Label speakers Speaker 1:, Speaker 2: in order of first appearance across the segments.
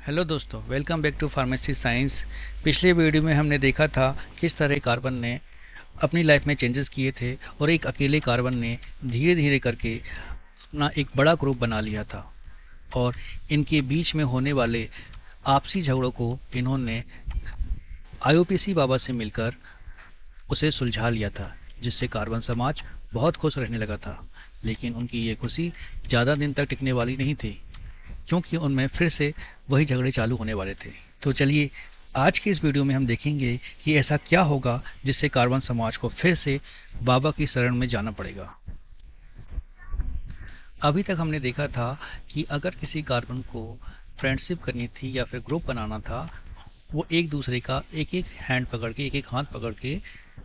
Speaker 1: Hello दोस्तों, welcome back to pharmacy science. पिछले video में हमने देखा था किस तरह कार्बन ने अपनी लाइफ में चेंजेस किए थे और एक अकेले कार्बन ने धीरे धीरे करके अपना एक बड़ा ग्रुप बना लिया था और इनके बीच में होने वाले आपसी झगड़ों को इन्होंने आईयूपीएसी बाबा से मिलकर उसे सुलझा लिया था, जिससे कार्बन समाज बहुत खुश रहने लगा था। लेकिन उनकी ये खुशी ज़्यादा दिन तक टिकने वाली नहीं थी, क्योंकि उनमें फिर से वही झगड़े चालू होने वाले थे। तो चलिए, आज के इस वीडियो में हम देखेंगे कि ऐसा क्या होगा जिससे कार्बन समाज को फिर से बाबा की शरण में जाना पड़ेगा। अभी तक हमने देखा था कि अगर किसी कार्बन को फ्रेंडशिप करनी थी या फिर ग्रुप बनाना था, वो एक दूसरे का एक एक हैंड पकड़ के, एक एक हाथ पकड़ के,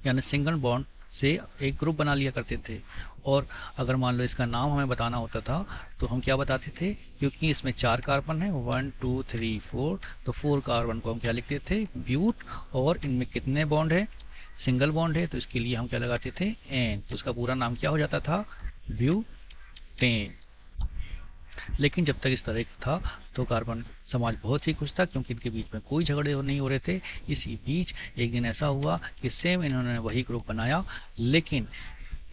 Speaker 1: यानी सिंगल बॉन्ड से एक ग्रुप बना लिया करते थे। और अगर मान लो इसका नाम हमें बताना होता था तो हम क्या बताते थे, क्योंकि इसमें 4 कार्बन है, 1 2 3 4, तो 4 कार्बन को हम क्या लिखते थे, ब्यूट। और इनमें कितने बॉन्ड है, सिंगल बॉन्ड है, तो इसके लिए हम क्या लगाते थे, एन। तो इसका पूरा नाम क्या हो जाता था, ब्यूटेन। लेकिन जब तक इस तरह का था तो कार्बन समाज बहुत ही खुश था, क्योंकि इनके बीच में कोई झगड़े नहीं हो रहे थे। इसी बीच एक दिन ऐसा हुआ कि सेम इन्होंने वही ग्रुप बनाया, लेकिन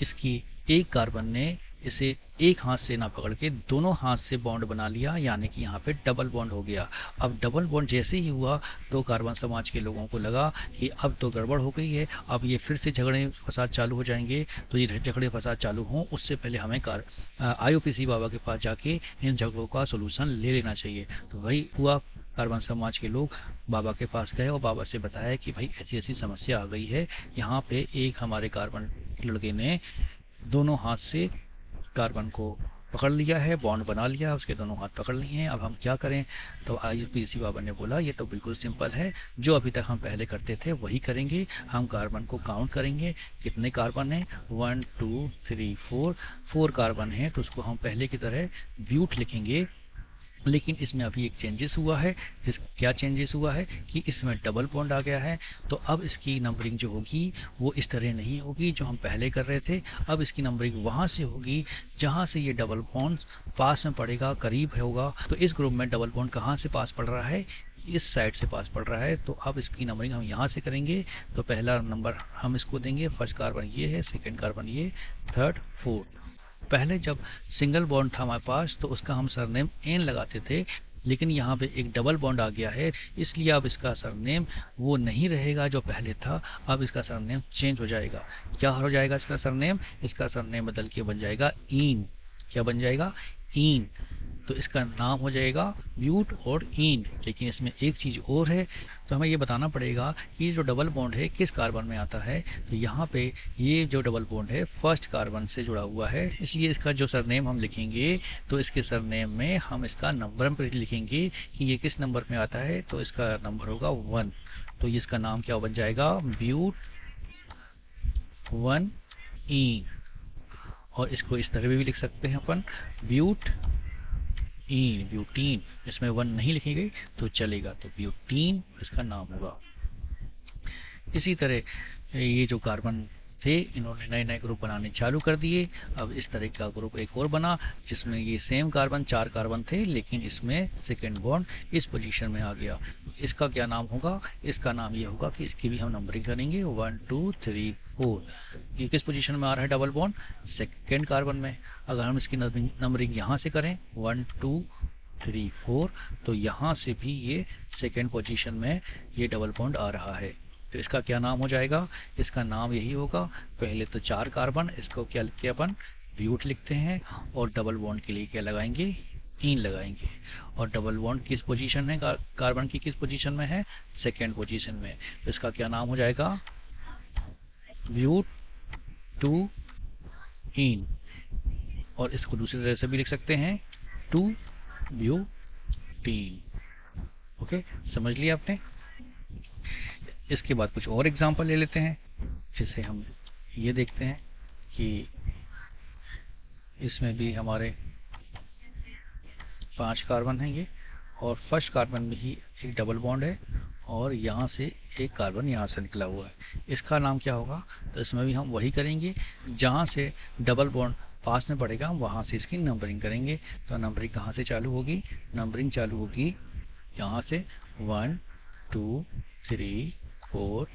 Speaker 1: इसकी एक कार्बन ने इसे एक हाथ से ना पकड़ के दोनों हाथ से बॉन्ड बना लिया, यानी कि यहाँ पे डबल बॉन्ड हो गया। अब डबल बॉन्ड जैसे ही हुआ तो कार्बन समाज के लोगों को लगा कि अब तो गड़बड़ हो गई है, अब ये फिर से झगड़े फसाद चालू हो जाएंगे। तो ये झगड़े फसाद चालू हों उससे पहले हमें आईयूपीएसी बाबा के पास जाके इन झगड़ों का सोल्यूशन ले लेना चाहिए। तो वही हुआ, कार्बन समाज के लोग बाबा के पास गए और बाबा से बताया कि भाई ऐसी ऐसी समस्या आ गई है, यहाँ पे एक हमारे कार्बन लड़के ने दोनों हाथ से कार्बन को पकड़ लिया है, बॉन्ड बना लिया, उसके दोनों हाथ पकड़ लिए हैं, अब हम क्या करें। तो आईयूपीएसी बाबा ने बोला ये तो बिल्कुल सिंपल है, जो अभी तक हम पहले करते थे वही करेंगे। हम कार्बन को काउंट करेंगे, कितने कार्बन है, 1 2 3 4, 4 कार्बन है, तो उसको हम पहले की तरह ब्यूट लिखेंगे। लेकिन इसमें अभी एक चेंजेस हुआ है। क्या चेंजेस हुआ है कि इसमें डबल बॉन्ड आ गया है। तो अब इसकी नंबरिंग जो होगी वो इस तरह नहीं होगी जो हम पहले कर रहे थे। अब इसकी नंबरिंग वहां से होगी जहां से ये डबल बॉन्ड पास में पड़ेगा, करीब होगा। तो इस ग्रुप में डबल बॉन्ड कहाँ से पास पड़ रहा है, इस साइड से पास पड़ रहा है। तो अब इसकी नंबरिंग हम यहाँ से करेंगे। तो पहला नंबर हम इसको देंगे, फर्स्ट कार्बन ये है, सेकेंड कार्बन ये, थर्ड, फोर्थ। पहले जब सिंगल बॉन्ड था हमारे पास तो उसका हम सरनेम एन लगाते थे, लेकिन यहाँ पे एक डबल बॉन्ड आ गया है, इसलिए अब इसका सरनेम वो नहीं रहेगा जो पहले था। अब इसका सरनेम चेंज हो जाएगा। क्या हो जाएगा इसका सरनेम, इसका सरनेम बदल के बन जाएगा इन। क्या बन जाएगा, इन। तो इसका नाम हो जाएगा ब्यूट और इन। लेकिन इसमें एक चीज और है, तो हमें ये बताना पड़ेगा कि जो डबल बॉन्ड है किस कार्बन में आता है। तो यहाँ पे ये जो डबल बॉन्ड है फर्स्ट कार्बन से जुड़ा हुआ है, इसलिए इसका जो सरनेम हम लिखेंगे तो इसके सरनेम में हम इसका नंबर पर लिखेंगे कि ये किस नंबर में आता है। तो इसका नंबर होगा 1। तो इसका नाम क्या बन जाएगा, ब्यूट 1 इन। और इसको इस तरह भी लिख सकते हैं अपन, ब्यूट इन, ब्यूटीन। इसमें 1 नहीं लिखेंगे तो चलेगा, तो ब्यूटीन इसका नाम होगा। इसी तरह ये जो कार्बन थे इन्होंने नए नए ग्रुप बनाने चालू कर दिए। अब इस तरह का ग्रुप एक और बना जिसमें ये सेम कार्बन 4 कार्बन थे, लेकिन इसमें सेकेंड बॉन्ड इस पोजीशन में आ गया। इसका क्या नाम होगा, इसका नाम ये होगा कि इसकी भी हम नंबरिंग करेंगे, 1 2 3 4। ये किस पोजीशन में आ रहा है डबल बॉन्ड, सेकेंड कार्बन में। अगर हम इसकी नंबरिंग यहाँ से करें 1 2 3 4, तो यहाँ से भी ये सेकेंड पोजीशन में ये डबल बॉन्ड आ रहा है। तो इसका क्या नाम हो जाएगा, इसका नाम यही होगा, पहले तो 4 कार्बन, इसको क्या लिखते हैं अपन, ब्यूट लिखते हैं। और डबल बॉन्ड के लिए क्या लगाएंगे, इन लगाएंगे। और डबल बॉन्ड किस पोजीशन है, कार्बन की किस पोजीशन में है, सेकेंड पोजीशन में। तो इसका क्या नाम हो जाएगा, ब्यूट 2 इन। और इसको दूसरी तरह से भी लिख सकते हैं, 2 ब्यूटीन। ओके, समझ लिया आपने। इसके बाद कुछ और एग्जांपल ले लेते हैं। जैसे हम ये देखते हैं कि इसमें भी हमारे 5 कार्बन हैं ये, और फर्स्ट कार्बन में ही एक डबल बॉन्ड है और यहाँ से एक कार्बन यहाँ से निकला हुआ है। इसका नाम क्या होगा, तो इसमें भी हम वही करेंगे, जहाँ से डबल बॉन्ड पास में पड़ेगा वहाँ से इसकी नंबरिंग करेंगे। तो नंबरिंग कहाँ से चालू होगी, नंबरिंग चालू होगी यहाँ से 1 2 3 4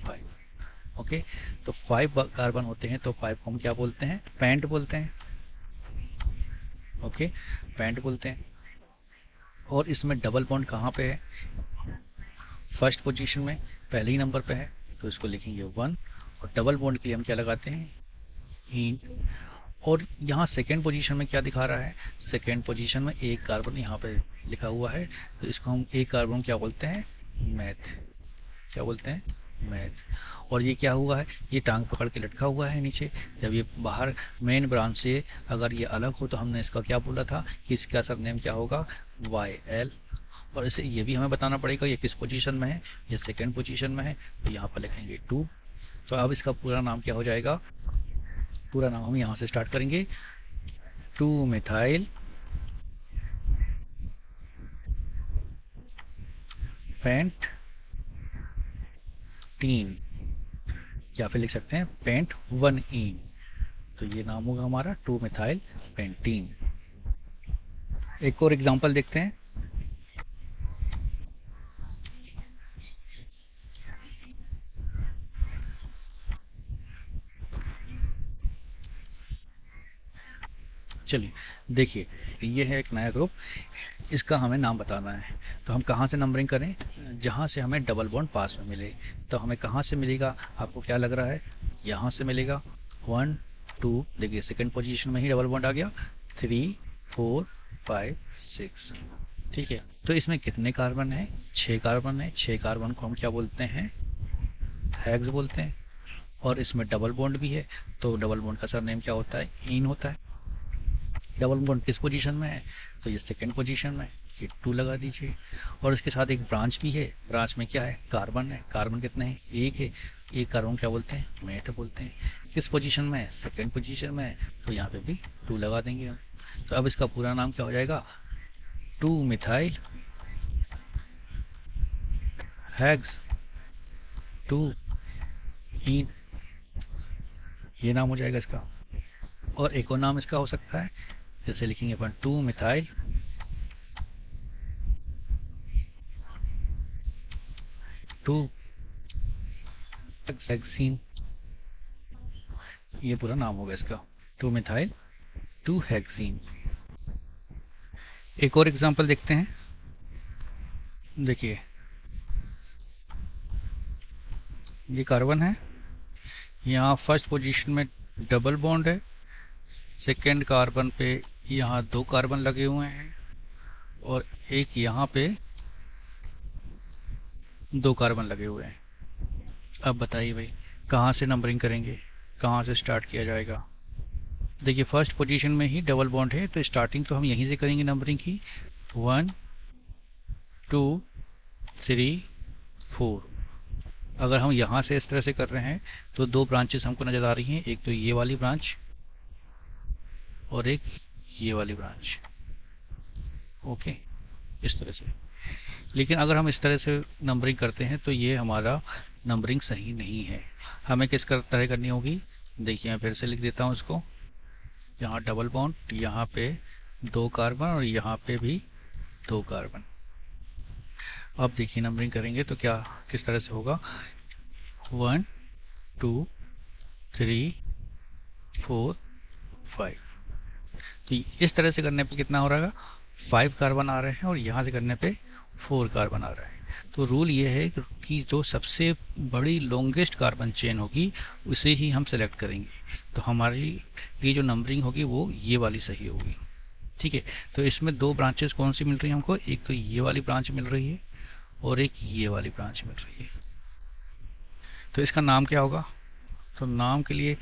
Speaker 1: 5। ओके, तो 5 कार्बन होते हैं, तो 5 को हम क्या बोलते हैं? पेंट बोलते हैं। ओके, पेंट बोलते हैं। और इसमें डबल बॉन्ड कहाँ पे है? फर्स्ट पोजीशन में, पहले ही नंबर पे है, तो इसको लिखेंगे 1। और डबल बॉन्ड के लिए हम क्या लगाते हैं? इन। और यहाँ सेकेंड पोजीशन में क्या दिखा रहा है? सेकेंड पोजीशन में एक कार्बन यहाँ पे लिखा हुआ है, तो इसको हम एक कार्बन क्या बोलते हैं? मैथ। क्या बोलते हैं? मैथ। और ये क्या हुआ है? ये टांग पकड़ के लटका हुआ है नीचे। जब ये बाहर मेन ब्रांच से अगर ये अलग हो तो हमने इसका क्या बोला था कि इसका सरनेम क्या होगा? Y L. और इसे ये भी हमें बताना पड़ेगा ये किस पोजीशन में है। ये सेकेंड पोजीशन में है, तो यहाँ पर लिखेंगे 2। तो अब इसका पूरा नाम क्या हो जाएगा? पूरा नाम हम यहाँ से स्टार्ट करेंगे, 2 मिथाइल पेंट टीन, या फिर लिख सकते हैं पेंट 1 इन। तो ये नाम होगा हमारा 2 मिथाइल पेंटीन। एक और एग्जांपल देखते हैं। चलिए देखिए, ये है एक नया ग्रुप, इसका हमें नाम बताना है। तो हम कहाँ से नंबरिंग करें? जहाँ से हमें डबल बॉन्ड पास में मिले। तो हमें कहाँ से मिलेगा? आपको क्या लग रहा है? यहाँ से मिलेगा। 1 2, देखिए सेकंड पोजीशन में ही डबल बॉन्ड आ गया। 3 4 5 6। ठीक है, तो इसमें कितने कार्बन है? 6 कार्बन है। 6 कार्बन को हम क्या बोलते हैं? हेक्स बोलते हैं। और इसमें डबल बॉन्ड भी है, तो डबल बॉन्ड का सरनेम क्या होता है? इन होता है। डबल बॉन्ड किस पोजीशन में है? तो ये सेकंड पोजीशन में, ये 2 लगा दीजिए। और उसके साथ एक ब्रांच भी है। ब्रांच में क्या है? कार्बन है। कार्बन कितने हैं? एक है। एक कार्बन क्या बोलते हैं? मेथ बोलते हैं। किस पोजीशन में है? सेकंड पोजीशन में है, तो यहाँ पे भी 2 लगा देंगे हम। तो अब इसका पूरा नाम क्या हो जाएगा? 2 मिथाइल हेक्स 2 इन। ये नाम हो जाएगा इसका। और एक और नाम इसका हो सकता है, जैसे लिखेंगे अपन 2 मिथाइल 2 हेक्सीन। ये पूरा नाम होगा इसका, 2 मिथाइल 2 हेक्सीन। एक और एग्जांपल देखते हैं। देखिए, ये कार्बन है, यहाँ फर्स्ट पोजीशन में डबल बॉन्ड है। सेकेंड कार्बन पे यहाँ 2 कार्बन लगे हुए हैं, और एक यहाँ पे 2 कार्बन लगे हुए हैं। अब बताइए भाई, कहाँ से नंबरिंग करेंगे? कहाँ से स्टार्ट किया जाएगा? देखिए, फर्स्ट पोजीशन में ही डबल बॉन्ड है, तो स्टार्टिंग तो हम यहीं से करेंगे नंबरिंग की। 1 2 3 4। अगर हम यहाँ से इस तरह से कर रहे हैं तो 2 ब्रांचेस हमको नजर आ रही हैं। एक तो ये वाली ब्रांच और एक ये वाली ब्रांच। ओके, इस तरह से। लेकिन अगर हम इस तरह से नंबरिंग करते हैं तो ये हमारा नंबरिंग सही नहीं है। हमें किस तरह करनी होगी? देखिए, मैं फिर से लिख देता हूँ इसको। यहाँ डबल बॉन्ड, यहाँ पे 2 कार्बन और यहाँ पे भी 2 कार्बन। अब देखिए, नंबरिंग करेंगे तो क्या किस तरह से होगा? 1 2 3 4 5। तो इस तरह से करने पे कितना हो रहा है? 5 कार्बन आ रहे हैं, और यहाँ से करने पे 4 कार्बन आ रहा है। तो रूल ये है कि जो सबसे बड़ी लॉन्गेस्ट कार्बन चेन होगी उसे ही हम सेलेक्ट करेंगे। तो हमारी ये जो नंबरिंग होगी वो ये वाली सही होगी। ठीक है, तो इसमें 2 ब्रांचेस कौन सी मिल रही है हमको? एक तो ये वाली ब्रांच मिल रही है और एक ये वाली ब्रांच मिल रही है। तो इसका नाम क्या होगा? तो नाम के लिए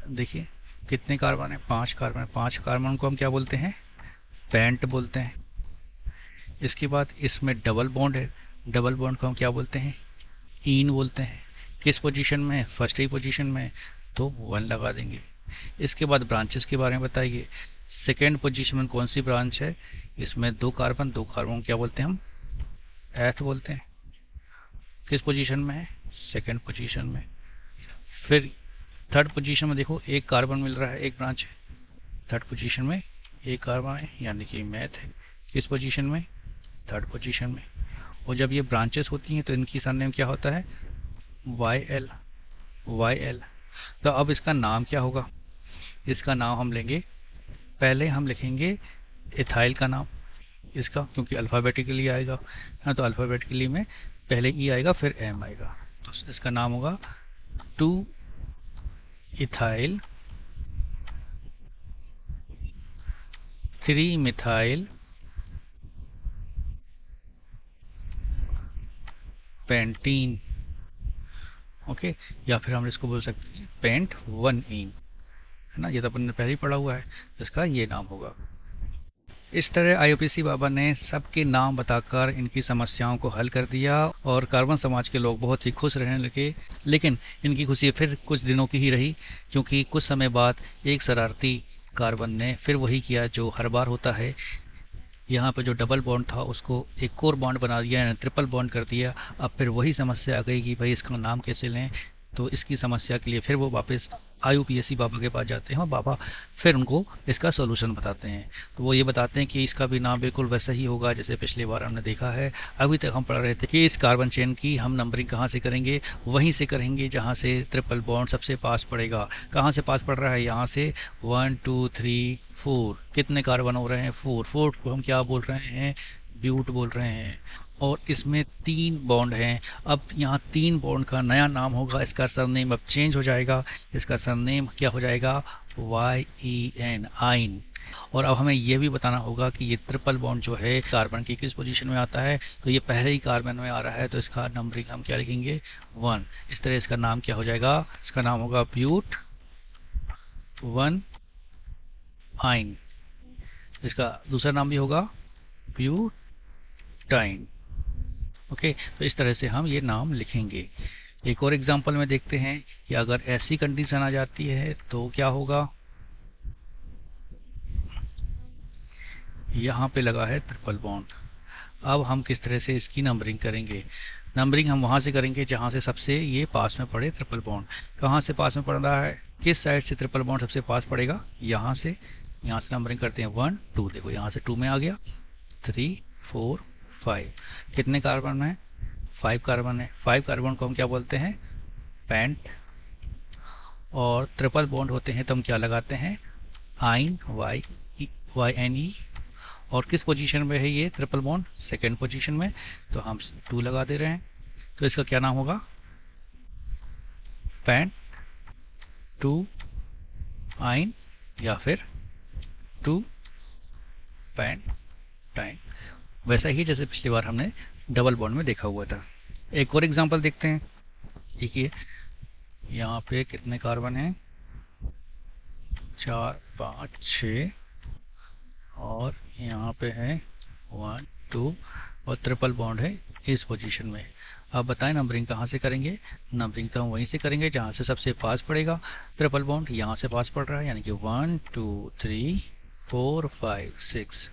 Speaker 1: देखिए, कितने कार्बन है? 5 कार्बन है। 5 कार्बन को हम क्या बोलते हैं? पेंट बोलते हैं। इसके बाद इसमें डबल बॉन्ड है। डबल बॉन्ड को हम क्या बोलते हैं? इन बोलते हैं। किस पोजीशन में है? फर्स्ट ही पोजीशन में है, तो 1 लगा देंगे। इसके बाद ब्रांचेस के बारे में बताइए। सेकेंड पोजीशन में कौन सी ब्रांच है? इसमें 2 कार्बन। 2 कार्बन क्या बोलते हैं हम? एथ बोलते हैं। किस पोजीशन में है? सेकेंड पोजीशन में। फिर थर्ड पोजीशन में देखो, 1 कार्बन मिल रहा है, 1 ब्रांच है। थर्ड पोजीशन में 1 कार्बन है, यानी कि मैथ है। किस पोजीशन में? थर्ड पोजीशन में। और जब ये ब्रांचेस होती हैं तो इनकी सरनेम क्या होता है, वाई एल, वाई एल। तो अब इसका नाम क्या होगा, इसका नाम हम लेंगे, पहले हम लिखेंगे इथाइल का नाम इसका, क्योंकि अल्फ़ाबेटिकली आएगा, हाँ, तो अल्फ़ाबेटिकली में पहले ई आएगा फिर एम आएगा, तो इसका नाम होगा 2 इथाइल 3 मिथाइल पेंटीन। ओके, या फिर हम इसको बोल सकते हैं पेंट 1 इन, है ना, ये तो अपन ने पहले ही पढ़ा हुआ है, इसका ये नाम होगा। इस तरह आईयूपीएसी बाबा ने सबके नाम बताकर इनकी समस्याओं को हल कर दिया और कार्बन समाज के लोग बहुत ही खुश रहने लगे। लेकिन इनकी खुशी फिर कुछ दिनों की ही रही, क्योंकि कुछ समय बाद एक शरारती कार्बन ने फिर वही किया जो हर बार होता है। यहाँ पे जो डबल बॉन्ड था उसको एक और बॉन्ड बना दिया, यानी ट्रिपल बॉन्ड कर दिया। अब फिर वही समस्या आ गई कि भाई इसका नाम कैसे लें, तो इसकी समस्या के लिए फिर वो वापस आईयूपीएसी बाबा के पास जाते हैं और बाबा फिर उनको इसका सोल्यूशन बताते हैं। तो वो ये बताते हैं कि इसका भी नाम बिल्कुल वैसा ही होगा जैसे पिछली बार हमने देखा है। अभी तक हम पढ़ रहे थे कि इस कार्बन चेन की हम नंबरिंग कहाँ से करेंगे, वहीं से करेंगे जहाँ से ट्रिपल बॉन्ड सबसे पास पड़ेगा। कहाँ से पास पड़ रहा है, यहाँ से 1 2 3 4, कितने कार्बन हो रहे हैं, 4, 4 को हम क्या बोल रहे हैं, ब्यूट बोल रहे हैं। और इसमें 3 बॉन्ड हैं। अब यहाँ 3 बॉन्ड का नया नाम होगा, इसका सरनेम अब चेंज हो जाएगा, इसका सरनेम क्या हो जाएगा, YEN, आइन। और अब हमें यह भी बताना होगा कि ये ट्रिपल बॉन्ड जो है कार्बन की किस पोजीशन में आता है। तो ये पहले ही कार्बन में आ रहा है, तो इसका नंबरिंग हम क्या लिखेंगे, 1। इस तरह इसका नाम क्या हो जाएगा, इसका नाम होगा ब्यूट 1 आइन। इसका दूसरा नाम भी होगा ब्यूटाइन। ओके, तो इस तरह से हम ये नाम लिखेंगे। एक और एग्जांपल में देखते हैं कि अगर ऐसी कंडीशन आ जाती है तो क्या होगा। यहाँ पे लगा है ट्रिपल बॉन्ड। अब हम किस तरह से इसकी नंबरिंग करेंगे, नंबरिंग हम वहां से करेंगे जहां से सबसे ये पास में पड़े ट्रिपल बॉन्ड। कहां से पास में पड़ रहा है, किस साइड से ट्रिपल बॉन्ड सबसे पास पड़ेगा, यहाँ से नंबरिंग करते हैं 1 2, देखो यहाँ से 2 में आ गया, 3 4 5। कितने कार्बन है, 5 कार्बन है। 5 कार्बन को हम क्या बोलते हैं, पेंट। और ट्रिपल बॉन्ड होते हैं तो हम क्या लगाते हैं, आइन, YNE। और किस पोजीशन में है ये ट्रिपल बॉन्ड, सेकेंड पोजीशन में, तो हम 2 लगा दे रहे हैं। तो इसका क्या नाम होगा, पेंट 2 आइन, या फिर 2 पेंट टाइन। वैसा ही जैसे पिछली बार हमने डबल बॉन्ड में देखा हुआ था। एक और एग्जांपल देखते हैं। देखिए यहाँ पे कितने कार्बन हैं, 4 5 6, और यहाँ पे है 1 2, और ट्रिपल बॉन्ड है इस पोजीशन में। अब बताएं नंबरिंग कहाँ से करेंगे, नंबरिंग तो हम वहीं से करेंगे जहाँ से सबसे पास पड़ेगा ट्रिपल बॉन्ड। यहाँ से पास पड़ रहा है, यानी कि 1 2 3 4 5 6।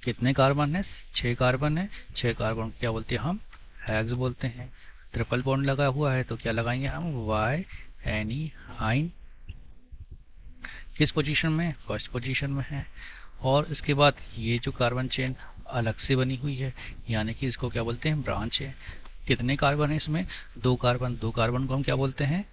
Speaker 1: कितने कार्बन है, 6 कार्बन है। 6 कार्बन क्या बोलते हैं हम, हेक्स बोलते हैं। ट्रिपल बॉन्ड लगा हुआ है तो क्या लगाएंगे हम, YNE, आइन। किस पोजीशन में, फर्स्ट पोजीशन में है। और इसके बाद ये जो कार्बन चेन अलग से बनी हुई है, यानी कि इसको क्या बोलते हैं, ब्रांच है। कितने कार्बन है इसमें, 2 कार्बन। 2 कार्बन को हम क्या बोलते हैं,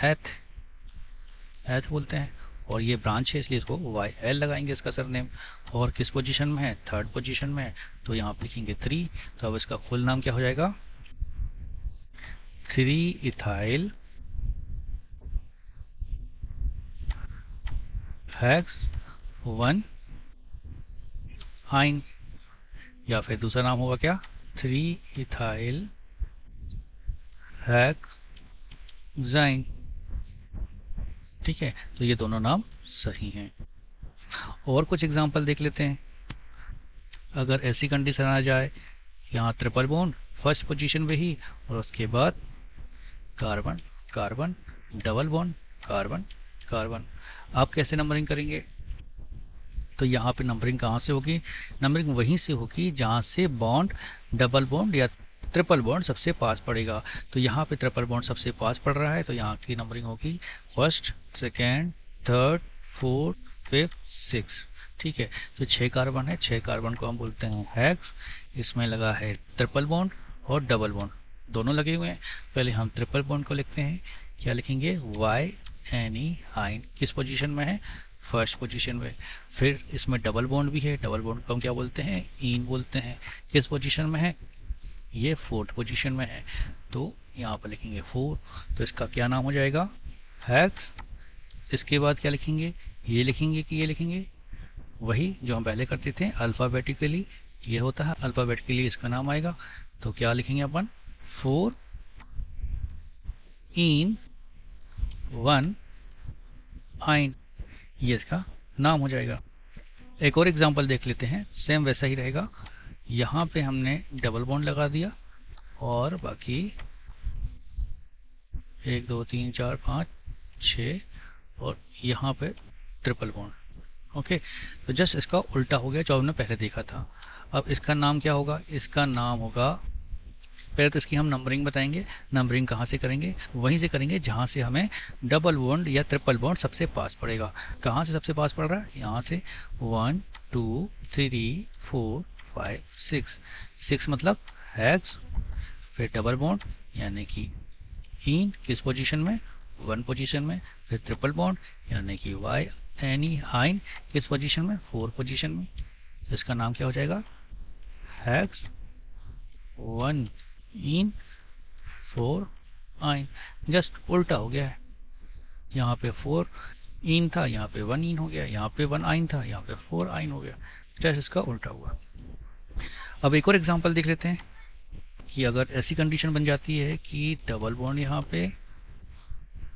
Speaker 1: एथ बोलते हैं। और ये ब्रांच है इसलिए इसको YL लगाएंगे इसका सरनेम। और किस पोजीशन में है, थर्ड पोजीशन में है, तो यहाँ पे लिखेंगे 3। तो अब इसका फुल नाम क्या हो जाएगा, 3 इथाइल हेक्स 1 आइन। या फिर दूसरा नाम होगा क्या, 3 इथाइल हेक्साइन। ठीक है, तो ये दोनों नाम सही हैं। और कुछ एग्जांपल देख लेते हैं। अगर ऐसी कंडीशन आ जाए, यहाँ ट्रिपल बॉन्ड फर्स्ट पोजीशन पे ही, और उसके बाद carbon carbon, double bond carbon carbon, आप कैसे नंबरिंग करेंगे। तो यहाँ पे नंबरिंग कहाँ से होगी, नंबरिंग वहीं से होगी जहाँ से बॉन्ड, डबल बॉन्ड या ट्रिपल बॉन्ड सबसे पास पड़ेगा। तो यहाँ पे ट्रिपल बॉन्ड सबसे पास पड़ रहा है, तो यहाँ की नंबरिंग होगी first, second, third, fourth, fifth, six. ठीक है, तो 6 कार्बन है, 6 कार्बन को हम बोलते हैं हेक्स। इसमें लगा है ट्रिपल बॉन्ड और डबल बॉन्ड, दोनों लगे हुए हैं। पहले हम ट्रिपल बॉन्ड को लिखते हैं, क्या लिखेंगे, वाई एन ई आइन, किस पोजीशन में है, फर्स्ट पोजीशन में। फिर इसमें डबल बॉन्ड भी है, डबल बॉन्ड को हम क्या बोलते हैं, इन बोलते हैं, किस पोजीशन में है, ये फोर्थ पोजीशन में है। तो यहाँ पर लिखेंगे 4, तो इसका क्या नाम हो जाएगा, हेक्स। इसके बाद क्या लिखेंगे, ये लिखेंगे कि ये लिखेंगे, वही जो हम पहले करते थे अल्फाबेटिकली, ये होता है अल्फाबेटिकली, इसका नाम आएगा। तो क्या लिखेंगे अपन, 4 इन 1 आइन, ये इसका नाम हो जाएगा। एक और एग्जांपल देख लेते हैं, सेम वैसा ही रहेगा। यहाँ पे हमने डबल बॉन्ड लगा दिया और बाकी 1 2 3 4 5 6 और यहाँ पे ट्रिपल बॉन्ड। ओके, तो जस्ट इसका उल्टा हो गया जो हमने पहले देखा था। अब इसका नाम क्या होगा, इसका नाम होगा, पहले तो इसकी हम नंबरिंग बताएंगे। नंबरिंग कहाँ से करेंगे, वहीं से करेंगे जहाँ से हमें डबल बॉन्ड या ट्रिपल बॉन्ड सबसे पास पड़ेगा। कहाँ से सबसे पास पड़ रहा है, यहाँ से 1 2 3 4 5 6, 6 मतलब हेक्स। फिर डबल बॉन्ड यानी कि इन, किस पोजीशन में, 1 पोजीशन में। फिर ट्रिपल बॉन्ड यानी कि वाई एन ई आइन, किस पोजीशन में, 4 पोजीशन में। इसका नाम क्या हो जाएगा, हेक्स 1 इन 4 आइन। जस्ट उल्टा हो गया है, यहाँ पे 4 इन था, यहाँ पे 1 इन हो गया, यहाँ पे 1 आइन था, यहाँ पे 4 आइन हो गया। जस्ट इसका उल्टा हुआ। अब एक और एग्जांपल देख लेते हैं कि अगर ऐसी कंडीशन बन जाती है कि डबल बॉन्ड यहाँ पे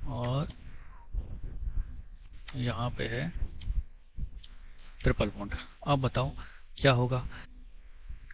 Speaker 1: और यहाँ पे है ट्रिपल बॉन्ड, अब बताओ क्या होगा।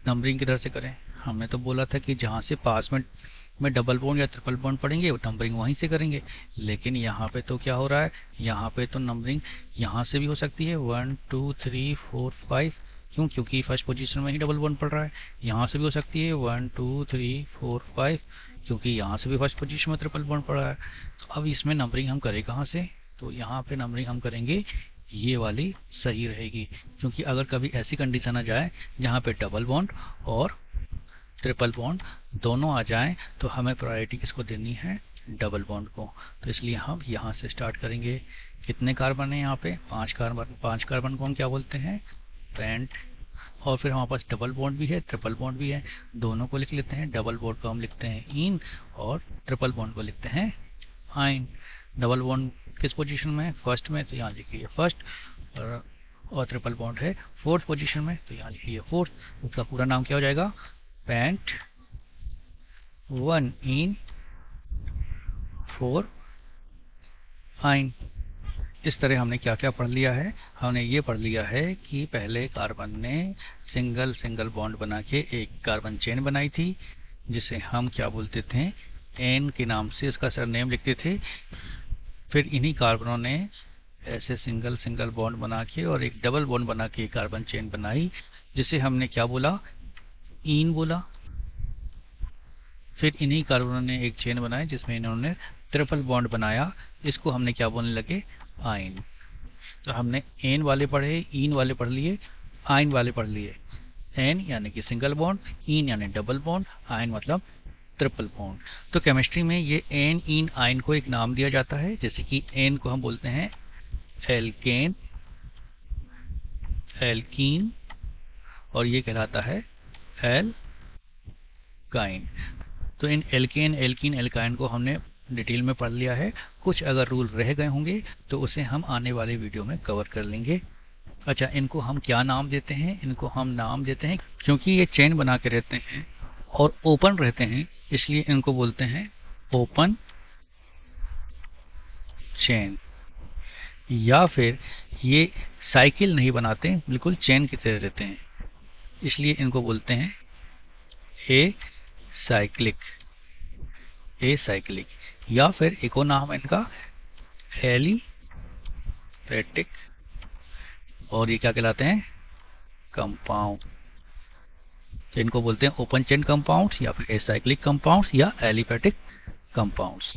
Speaker 1: नंबरिंग किधर से करें, हमने तो बोला था कि जहाँ से पास में डबल बॉन्ड या ट्रिपल बॉन्ड पड़ेंगे वो नंबरिंग वहीं से करेंगे। लेकिन यहाँ पे तो क्या हो रहा है, यहाँ पे तो नंबरिंग यहाँ से भी हो सकती है, 1 2 3 4 5, क्यों, क्योंकि फर्स्ट पोजीशन में ही डबल बॉन्ड पड़ रहा है। यहाँ से भी हो सकती है 1 2 3 4 5, क्योंकि यहाँ से भी फर्स्ट पोजीशन में ट्रिपल बॉन्ड पड़ रहा है। तो अब इसमें नंबरिंग हम करें कहाँ से, तो यहाँ पे नंबरिंग हम करेंगे ये वाली सही रहेगी। क्योंकि अगर कभी ऐसी कंडीशन आ जाए जहाँ पे डबल बॉन्ड और ट्रिपल बॉन्ड दोनों आ जाएं, तो हमें प्रायोरिटी किसको देनी है, डबल बॉन्ड को। तो इसलिए हम यहाँ से स्टार्ट करेंगे। कितने कार्बन है यहाँ पे, 5 कार्बन। 5 कार्बन को हम क्या बोलते हैं, पेंट। और फिर हमारे पास डबल बॉन्ड भी है, ट्रिपल बॉन्ड भी है, दोनों को लिख लेते हैं। डबल बॉन्ड को हम लिखते हैं इन और ट्रिपल बॉन्ड को लिखते हैं आइन। डबल बॉन्ड किस पोजीशन में है, फर्स्ट में, तो यहाँ लिखिए फर्स्ट। और ट्रिपल बॉन्ड है फोर्थ पोजीशन में, तो यहाँ लिखिए फोर्थ। उसका पूरा नाम क्या हो जाएगा, पेंट 1 इन 4 आइन। इस तरह हमने क्या क्या पढ़ लिया है, हमने ये पढ़ लिया है कि पहले कार्बन ने सिंगल सिंगल बॉन्ड बना के एक कार्बन चेन बनाई थी, जिसे हम क्या बोलते थे, एन के नाम से उसका सरनेम लिखते थे। फिर इन्हीं कार्बनों ने ऐसे सिंगल सिंगल बॉन्ड बना के और एक डबल बॉन्ड बना के कार्बन चेन बनाई, जिसे हमने क्या बोला, इन बोला। फिर इन्हीं कार्बनों ने एक चेन बनाई जिसमें इन्होंने ट्रिपल बॉन्ड बनाया, इसको हमने क्या बोलने लगे, आइन। तो हमने एन वाले पढ़े, इन वाले पढ़ लिए, आइन वाले पढ़ लिए। एन यानी कि सिंगल बॉन्ड, इन यानी डबल बॉन्ड, आइन मतलब ट्रिपल बॉन्ड। तो केमिस्ट्री में ये एन इन आइन को एक नाम दिया जाता है। जैसे कि एन को हम बोलते हैं एल्केन, एल्कीन, और ये कहलाता है एल्काइन। तो इन एल्केन, एल्कीन, एल्काइन को हमने डिटेल में पढ़ लिया है। कुछ अगर रूल रह गए होंगे तो उसे हम आने वाले वीडियो में कवर कर लेंगे। अच्छा, इनको हम क्या नाम देते हैं, इनको हम नाम देते हैं क्योंकि ये चेन बना के रहते हैं और ओपन रहते हैं, इसलिए इनको बोलते हैं ओपन चेन। या फिर ये साइकिल नहीं बनाते, बिल्कुल चेन की तरह रहते हैं, इसलिए इनको बोलते हैं ए साइक्लिक, ए साइक्लिक। या फिर एक और नाम है इनका एलिफेटिक, और ये क्या कहलाते हैं, कंपाउंड। तो इनको बोलते हैं ओपन चेन कंपाउंड या फिर एसाइक्लिक कंपाउंड या एलिफेटिक कंपाउंड्स।